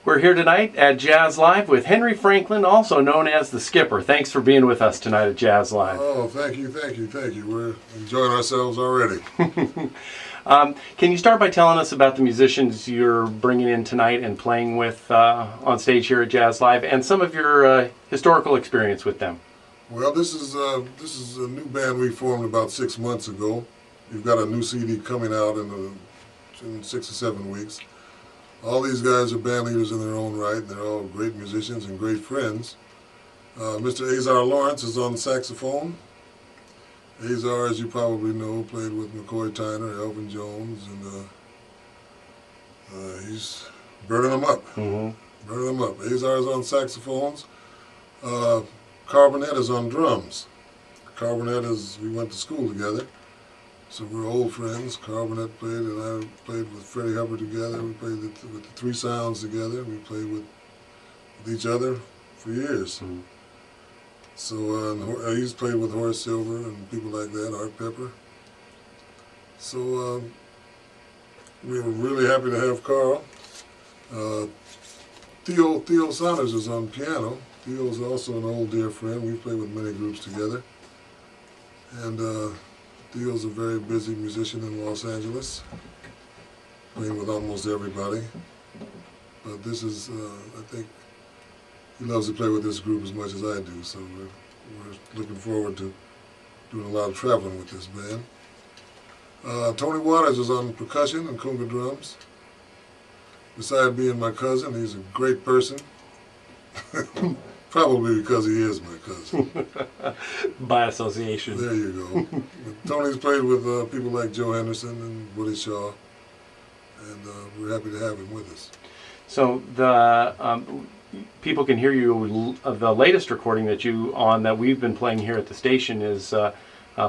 We're here tonight at Jazz Live with Henry Franklin, also known as the Skipper. Thanks for being with us tonight at Jazz Live. Oh, thank you. We're enjoying ourselves already. Can you start by telling us about the musicians you're bringing in tonight and playing with on stage here at Jazz Live, and some of your historical experience with them? Well, this is a new band we formed about 6 months ago. We've got a new CD coming out in 6 or 7 weeks. All these guys are band leaders in their own right. They're all great musicians and great friends. Mr. Azar Lawrence is on saxophone. Azar, as you probably know, played with McCoy Tyner, Elvin Jones, and he's burning them up. Burning them up. Azar is on saxophones. Carl Burnett is on drums. Carl Burnett we went to school together. So we're old friends. Carl Burnett played, and I played with Freddie Hubbard together. We played with the Three Sounds together. We played with each other for years. So he's played with Horace Silver and people like that, Art Pepper. So we were really happy to have Carl. Theo Saunders is on piano. Theo is also an old dear friend. We played with many groups together. And Theo's a very busy musician in Los Angeles, playing with almost everybody. But this is, I think, he loves to play with this group as much as I do, so we're looking forward to doing a lot of traveling with this band. Tony Waters is on percussion and conga drums. Besides being my cousin, he's a great person. Probably because he is my cousin. By association. There you go. Tony's played with people like Joe Henderson and Woody Shaw, and we're happy to have him with us. So the people can hear you. The latest recording that we've been playing here at the station is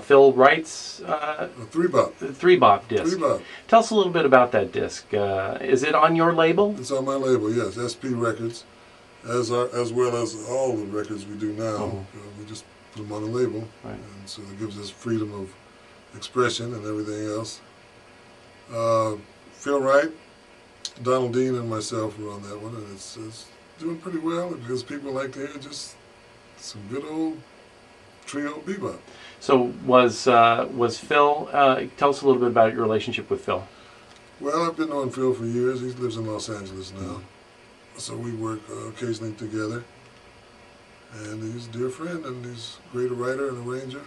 Phil Wright's a three-bop disc. Three-bop. Tell us a little bit about that disc. Is it on your label? It's on my label, yes, SP Records. As well as all the records we do now. We just put them on the label, right. And so it gives us freedom of expression and everything else. Phil Wright, Donald Dean, and myself were on that one, and it's doing pretty well because people like to hear just some good old trio bebop. So was Phil? Tell us a little bit about your relationship with Phil. Well, I've been knowing Phil for years. He lives in Los Angeles now. So we work occasionally together, and he's a dear friend, and he's a great writer and arranger,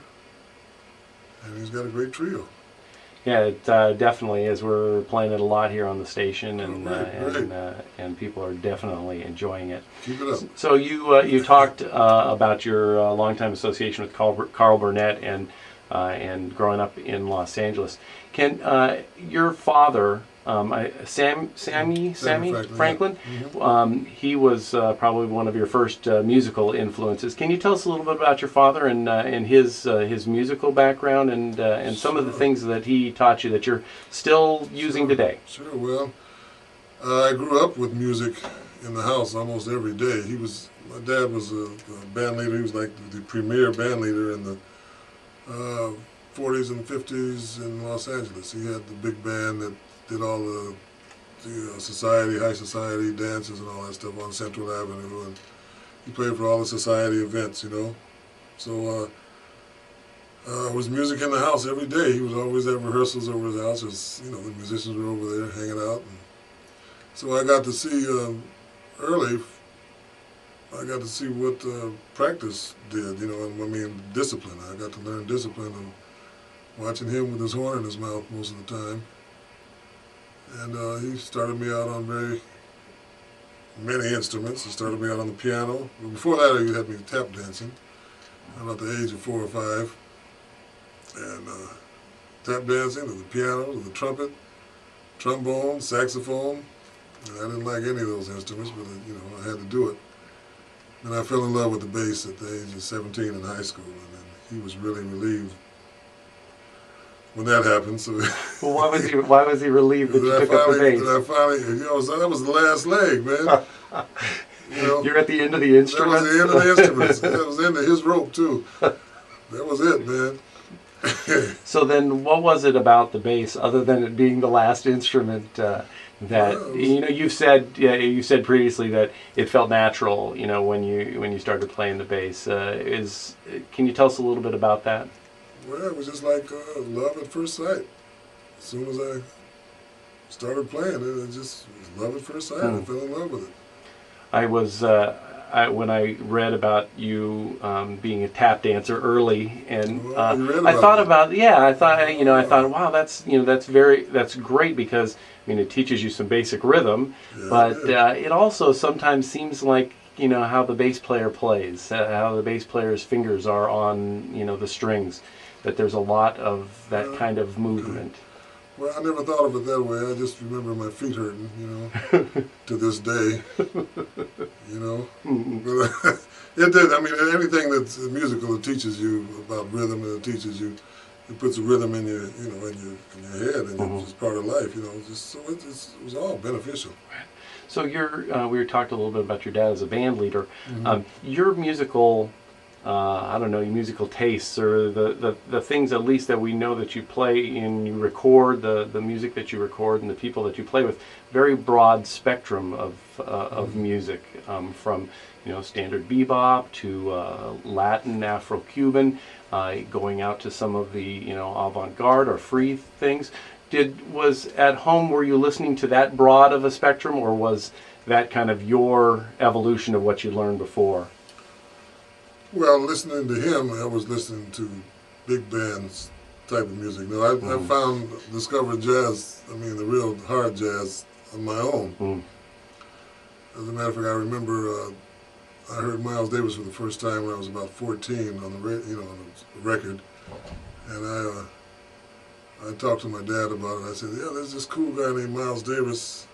and he's got a great trio. Yeah, it definitely is. We're playing it a lot here on the station, and and people are definitely enjoying it. Keep it up. So you talked about your longtime association with Carl Burnett and growing up in Los Angeles. Can your father? Sammy Franklin. Yeah. He was probably one of your first musical influences. Can you tell us a little bit about your father and his musical background and some of the things that he taught you that you're still using today? Sure. Well, I grew up with music in the house almost every day. My dad was a band leader. He was like the premier band leader in the 40s and 50s in Los Angeles. He had the big band that did all the high society dances and all that stuff on Central Avenue, and he played for all the society events, you know. So there was music in the house every day. He was always at rehearsals over his house, as you know, the musicians were over there hanging out. And so I got to see early. I got to see what practice did, you know, and I mean discipline. I got to learn discipline and watching him with his horn in his mouth most of the time. And he started me out on very many instruments. He started me out on the piano. But before that, he had me tap dancing about the age of 4 or 5. And tap dancing to the piano, to the trumpet, trombone, saxophone. And I didn't like any of those instruments, but you know, I had to do it. And I fell in love with the bass at the age of 17 in high school, and then he was really relieved when that happened. So well, why was he relieved that you took up the bass? That I finally, you know, so that was the last leg, man. You know, you're at the end of the instruments. That was the end of the instruments. That was the end of his rope too. That was it, man. So then, what was it about the bass, other than it being the last instrument, that Well, you said previously that it felt natural, when you started playing the bass. Can you tell us a little bit about that? well, it was just like love at first sight. As soon as I started playing it, it just was love at first sight. I fell in love with it. I was when I read about you being a tap dancer early, and Oh, you read I about thought that? about I thought, wow, that's great, because it teaches you some basic rhythm, Yeah, but yeah. it also sometimes seems like how the bass player plays, how the bass player's fingers are on the strings, that there's a lot of that kind of Okay. movement. Well, I never thought of it that way. I just remember my feet hurting, to this day, Mhm. But it did. I mean, anything that's musical, it teaches you about rhythm, and it teaches you, it puts a rhythm in your, in your head, and it's Mhm. just part of life, Just so it was all beneficial. So we were talked a little bit about your dad as a band leader. Hmm. Your musical, I don't know, your musical tastes, or the things at least that we know that you play and you record, the music that you record and the people that you play with, very broad spectrum of Hmm. music, from standard bebop to Latin, Afro-Cuban, going out to some of the avant-garde or free things. Was at home, were you listening to that broad of a spectrum, or was that kind of your evolution of what you learned before? Well, listening to him, I was listening to big bands type of music. No, I Mm-hmm. discovered jazz. I mean, the real hard jazz on my own. Mm-hmm. As a matter of fact, I remember I heard Miles Davis for the first time when I was about 14 on on the record, and I talked to my dad about it. I said, "Yeah, there's this cool guy named Miles Davis,"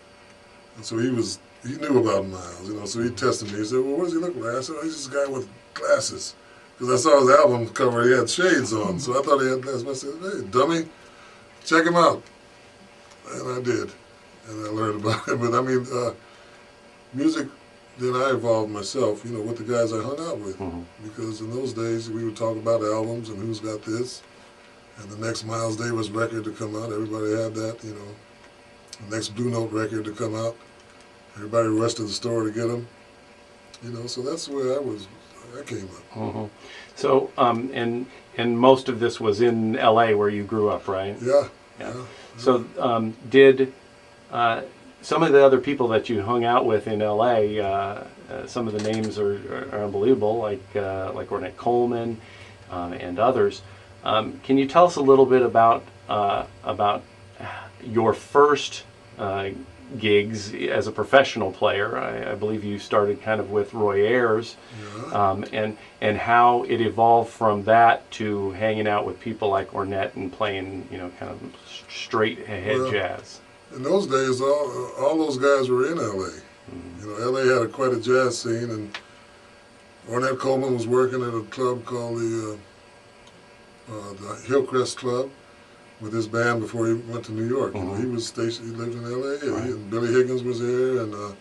and so he knew about Miles, So he tested me. He said, "Well, what does he look like?" I said, "Oh, he's this guy with glasses," because I saw his album cover. He had shades on, so I thought he had glasses. I said, "Hey, dummy, check him out," and I did, and I learned about him. But I mean, music. Then I evolved myself, with the guys I hung out with. Mm-hmm. Because in those days, we would talk about albums and who's got this. And the next Miles Davis record to come out, everybody had that. The next Blue Note record to come out, everybody rushed to the store to get them. So that's where I came up. Mm-hmm. So, and most of this was in L.A. where you grew up, right? Yeah, Yeah. yeah. So, did some of the other people that you hung out with in L.A., some of the names are unbelievable, like Ornette Coleman, and others. Can you tell us a little bit about your first gigs as a professional player? I believe you started kind of with Roy Ayers, Yeah. and how it evolved from that to hanging out with people like Ornette and playing kind of straight ahead Well, jazz. in those days, all those guys were in L.A. Mm-hmm. L.A. had quite a jazz scene, and Ornette Coleman was working at a club called the Hillcrest Club with his band before he went to New York. Mm-hmm. He was stationed. He lived in L.A. Right. And Billy Higgins was there, and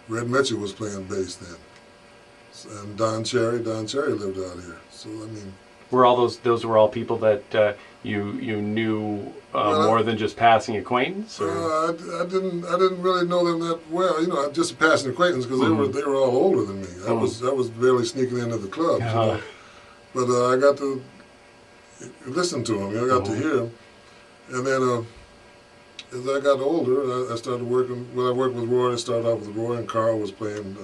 Red Mitchell was playing bass then, and Don Cherry lived out here. So I mean, Were all those were all people that you knew well, more than just passing acquaintance, or? I didn't really know them that well. Just a passing acquaintance because Mm-hmm. they were all older than me. I Mm-hmm. was barely sneaking into the clubs, But I got to listen to him. I got to Mm-hmm. hear him, and then. As I got older, I started working. When I worked with Roy, I started off with Roy, and Carl was playing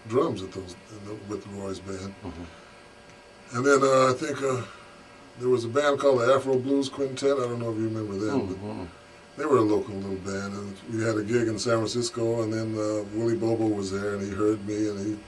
drums with Roy's band. Mm-hmm. And then I think there was a band called the Afro Blues Quintet. I don't know if you remember them, Mm-hmm. but they were a local little band. And we had a gig in San Francisco, and then Willie Bobo was there, and he heard me, and